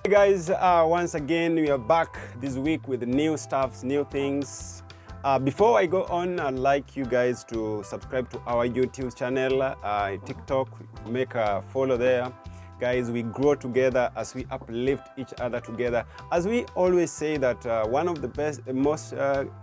Hey guys, once again we are back this week with new stuffs, new things. Before I go on, I'd like you guys to subscribe to our YouTube channel, TikTok, make a follow there. Guys, we grow together as we uplift each other together. As we always say that one of the most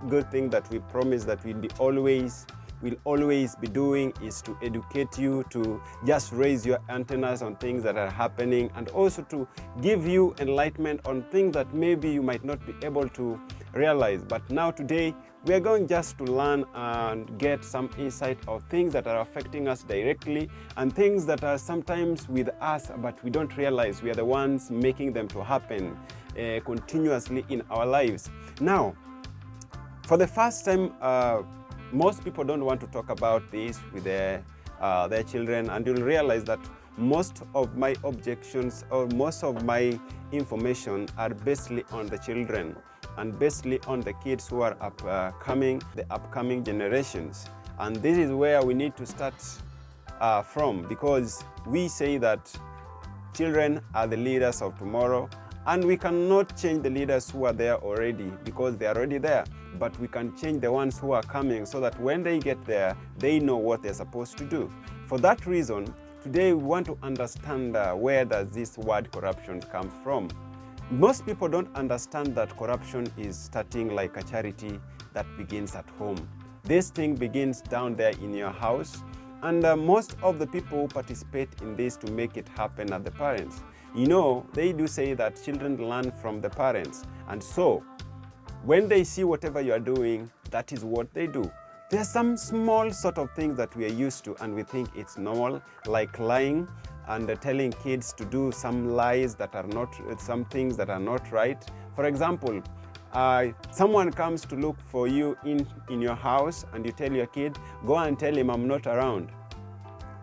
good thing that we promise that we'll always be doing is to educate you, to just raise your antennas on things that are happening, and also to give you enlightenment on things that maybe you might not be able to realize. But now today, we are going just to learn and get some insight of things that are affecting us directly and things that are sometimes with us, but we don't realize we are the ones making them to happen continuously in our lives. Now, for the first time, most people don't want to talk about this with their children, and you'll realize that most of my objections or most of my information are basically on the children and basically on the kids who are the upcoming generations. And this is where we need to start from, because we say that children are the leaders of tomorrow, and we cannot change the leaders who are there already because they are already there. But we can change the ones who are coming so that when they get there, they know what they're supposed to do. For that reason, today we want to understand where does this word corruption come from. Most people don't understand that corruption is starting like a charity that begins at home. This thing begins down there in your house, and most of the people who participate in this to make it happen are the parents. You know, they do say that children learn from the parents, and so when they see whatever you are doing, that is what they do. There are some small sort of things that we are used to and we think it's normal, like lying and telling kids to do some lies that are not, some things that are not right. For example, someone comes to look for you in your house and you tell your kid, go and tell him I'm not around.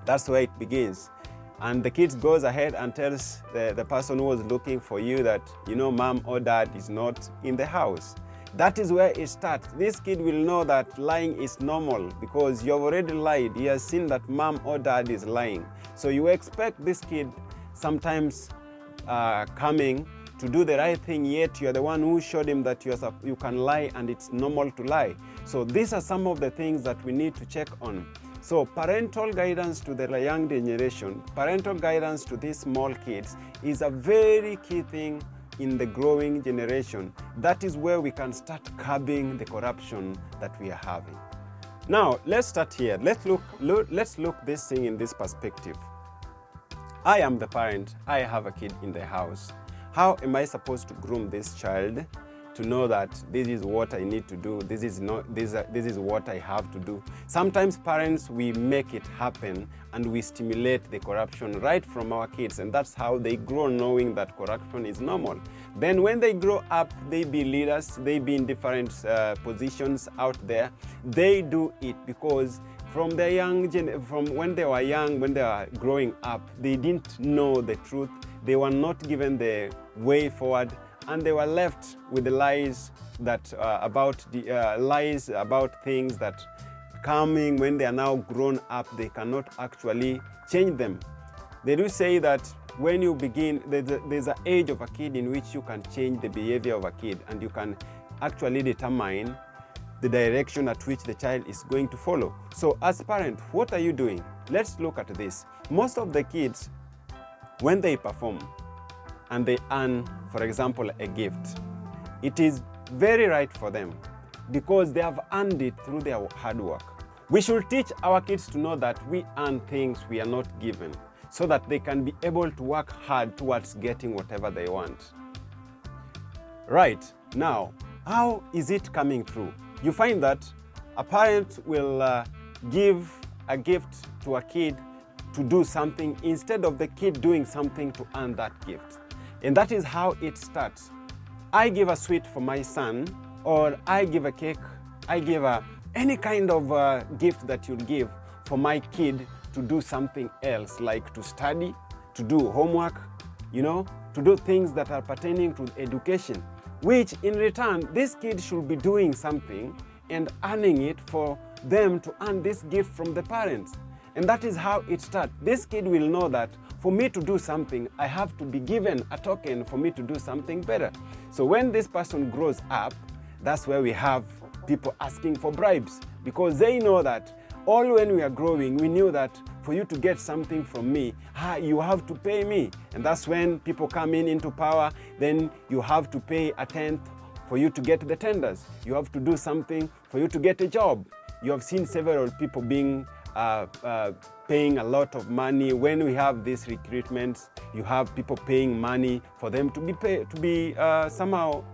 That's where it begins. And the kid goes ahead and tells the person who was looking for you that, you know, mom or dad is not in the house. That is where it starts. This kid will know that lying is normal because you have already lied. He has seen that mom or dad is lying. So you expect this kid sometimes coming to do the right thing, yet you are the one who showed him that you can lie and it's normal to lie. So these are some of the things that we need to check on. So parental guidance to the young generation, parental guidance to these small kids is a very key thing in the growing generation. That is where we can start curbing the corruption that we are having. Now, let's start here. Let's look this thing in this perspective. I am the parent. I have a kid in the house. How am I supposed to groom this child to know that this is what I need to do, this is what I have to do? Sometimes parents, we make it happen and we stimulate the corruption right from our kids, and that's how they grow knowing that corruption is normal. Then when they grow up, they be leaders, they be in different positions out there. They do it because from when they were young, when they were growing up, they didn't know the truth. They were not given the way forward, and they were left with the lies that lies about things that coming when they are now grown up, they cannot actually change them. They do say that when you begin, there's an age of a kid in which you can change the behavior of a kid, and you can actually determine the direction at which the child is going to follow. So as a parent, what are you doing? Let's look at this. Most of the kids, when they perform and they earn, for example, a gift, it is very right for them because they have earned it through their hard work. We should teach our kids to know that we earn things we are not given, so that they can be able to work hard towards getting whatever they want. Right, now, how is it coming through? You find that a parent will give a gift to a kid to do something instead of the kid doing something to earn that gift. And that is how it starts. I give a sweet for my son, or I give a cake, I give any kind of gift that you'll give for my kid to do something else, like to study, to do homework, to do things that are pertaining to education, which in return, this kid should be doing something and earning it for them to earn this gift from the parents. And that is how it starts. This kid will know that for me to do something, I have to be given a token for me to do something better. So when this person grows up, that's where we have people asking for bribes, because they know that all when we are growing, we knew that for you to get something from me, you have to pay me. And that's when people come into power, then you have to pay a tenth for you to get the tenders. You have to do something for you to get a job. You have seen several people being paying a lot of money. When we have these recruitments, you have people paying money for them to be somehow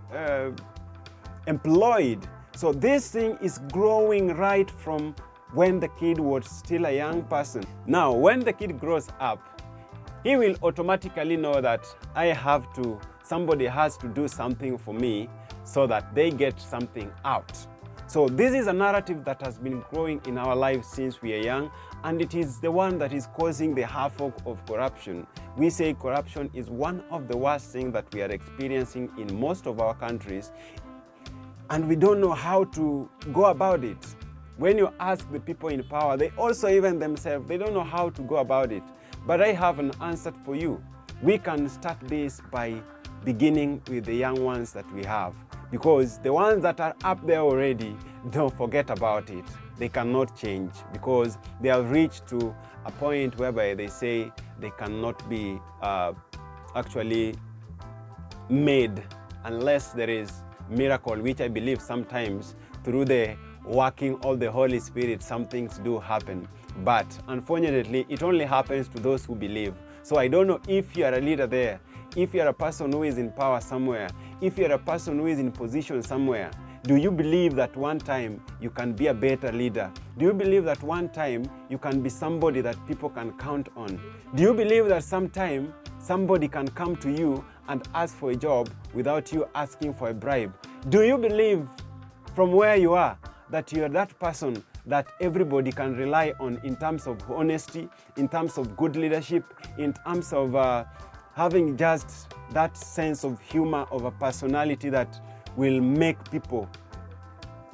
employed. So this thing is growing right from when the kid was still a young person. Now, when the kid grows up, he will automatically know that somebody has to do something for me so that they get something out. So this is a narrative that has been growing in our lives since we are young, and it is the one that is causing the havoc of corruption. We say corruption is one of the worst things that we are experiencing in most of our countries, and we don't know how to go about it. When you ask the people in power, they also even themselves, they don't know how to go about it. But I have an answer for you. We can start this by beginning with the young ones that we have. Because the ones that are up there already, don't forget about it. They cannot change because they have reached to a point whereby they say they cannot be actually made unless there is miracle, which I believe sometimes through the working of the Holy Spirit, some things do happen. But unfortunately, it only happens to those who believe. So I don't know if you are a leader there, if you are a person who is in power somewhere, if you are a person who is in position somewhere, do you believe that one time you can be a better leader? Do you believe that one time you can be somebody that people can count on? Do you believe that sometime somebody can come to you and ask for a job without you asking for a bribe? Do you believe from where you are that you are that person that everybody can rely on in terms of honesty, in terms of good leadership, in terms of having just that sense of humor, of a personality that will make people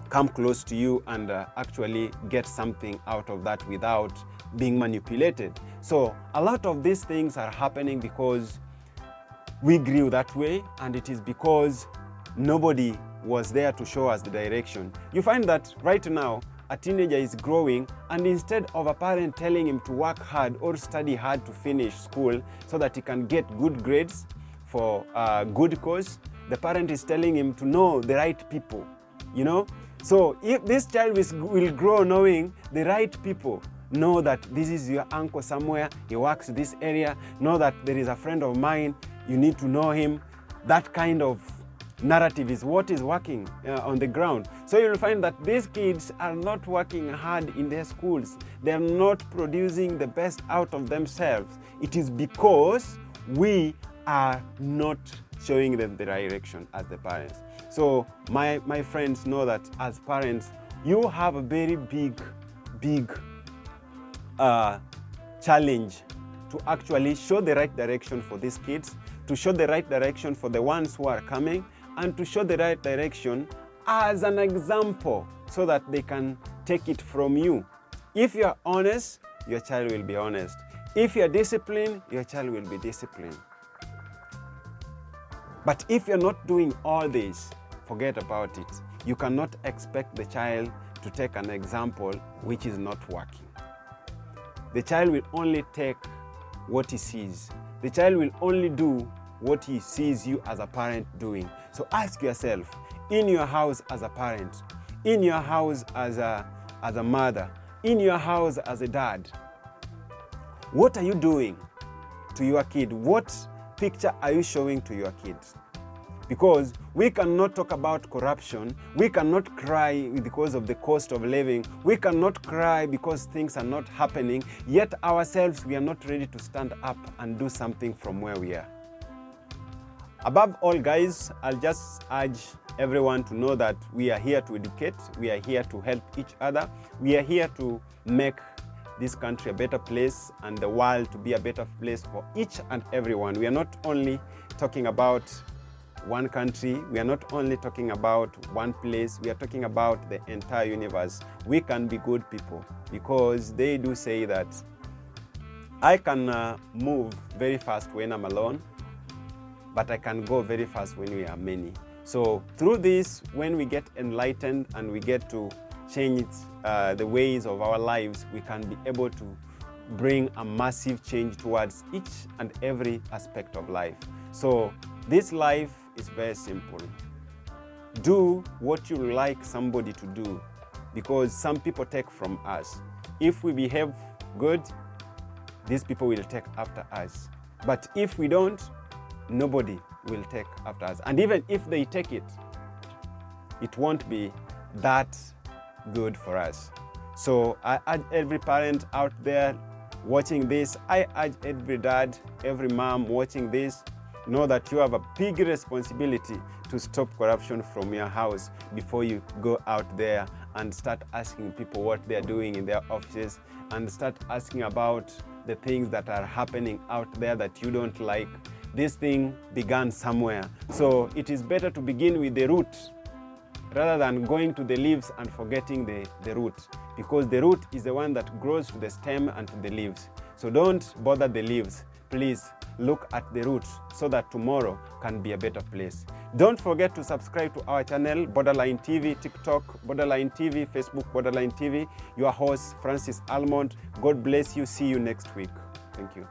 come close to you and actually get something out of that without being manipulated? So a lot of these things are happening because we grew that way, and it is because nobody was there to show us the direction. You find that right now, a teenager is growing, and instead of a parent telling him to work hard or study hard to finish school so that he can get good grades for a good cause, the parent is telling him to know the right people, you know? So if this child will grow knowing the right people, know that this is your uncle somewhere, he works this area, know that there is a friend of mine, you need to know him. That kind of narrative is what is working on the ground. So you'll find that these kids are not working hard in their schools. They are not producing the best out of themselves. It is because we are not showing them the direction as the parents. So my friends know that as parents, you have a very big challenge to actually show the right direction for these kids, to show the right direction for the ones who are coming, and to show the right direction as an example so that they can take it from you. If you are honest, your child will be honest. If you are disciplined, your child will be disciplined. But if you're not doing all this, forget about it. You cannot expect the child to take an example which is not working. The child will only take what he sees. The child will only do what he sees you as a parent doing. So ask yourself, in your house as a parent, in your house as a mother, in your house as a dad, what are you doing to your kid? What picture are you showing to your kids? Because we cannot talk about corruption, we cannot cry because of the cost of living, we cannot cry because things are not happening, yet ourselves we are not ready to stand up and do something from where we are. Above all, guys, I'll just urge everyone to know that we are here to educate, we are here to help each other, we are here to make this country a better place and the world to be a better place for each and everyone. We are not only talking about one country, we are not only talking about one place, we are talking about the entire universe. We can be good people because they do say that I can move very fast when I'm alone, but I can go very fast when we are many. So through this, when we get enlightened and we get to change the ways of our lives, we can be able to bring a massive change towards each and every aspect of life. So this life is very simple. Do what you like somebody to do, because some people take from us. If we behave good, these people will take after us. But if we don't, nobody will take after us. And even if they take it, it won't be that good for us. So I urge every parent out there watching this, I urge every dad, every mom watching this, know that you have a big responsibility to stop corruption from your house before you go out there and start asking people what they're doing in their offices, and start asking about the things that are happening out there that you don't like. This thing began somewhere. So it is better to begin with the root rather than going to the leaves and forgetting the root, because the root is the one that grows to the stem and to the leaves. So don't bother the leaves. Please look at the root so that tomorrow can be a better place. Don't forget to subscribe to our channel, Borderline TV, TikTok, Borderline TV, Facebook, Borderline TV. Your host, Francis Almond. God bless you. See you next week. Thank you.